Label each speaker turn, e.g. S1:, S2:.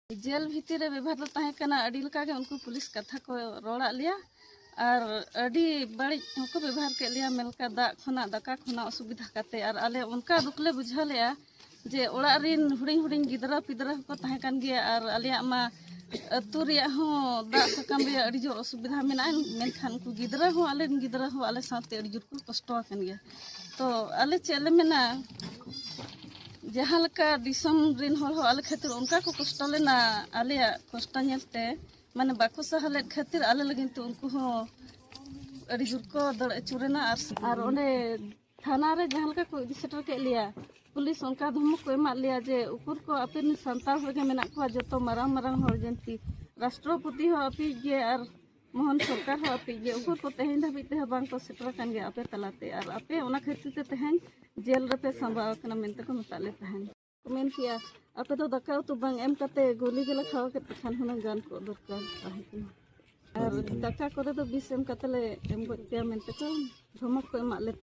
S1: jail भीतर व्यवहार तो तहकना उनको पुलिस कथा को रोड़ा लिया और अड़ी बड़ी को व्यवहार के लिया मेलका दा खुना दाका खुना असुविधा करते और आले उनका दुखले बुझा लिया जे ओड़ा रिन हुडिंग हुडिंग गिदरा पिदरा को तहकन गया और आलिया मा अतु रिया हो दा सकम रिया अड़ी जोर असुविधा मेना मेनखान को गिदरा हो आले साथे अड़ी जोर को कष्ट आकन गया तो आले चले मेना जहाँ लका दिसम रिन होल हो आले खातिर उनका को कष्ट लेना आले कष्ट नेलते माने बाको सहाले खातिर आले लगिन तो उनको हो अड़ी जुर को दड़ अचुरेना और ओने थाना रे जहाँ लका को इदी सेटर के लिया पुलिस उनका धमक को एमा लिया जे उकुर को अपन संताल होगे मेना को जतो मारांग मारांग हर जंती राष्ट्रपति हो अपी गे और मोहन सरकार हो अपी गे उकुर को तेहन धाबिते बांग को सेटर कान गे आपे तलाते और आपे ओना खातिर ते तेहन जेल रपे संभाव कना मेनते को मताले तहन मेन किया आपे तो दका तो बांग एम कते गोली गेला खाओ के तखन हुना गान को दरकार ताहे और दका करे तो 20 एम कतले एम गो त्या मेनते को धमक को एमा ले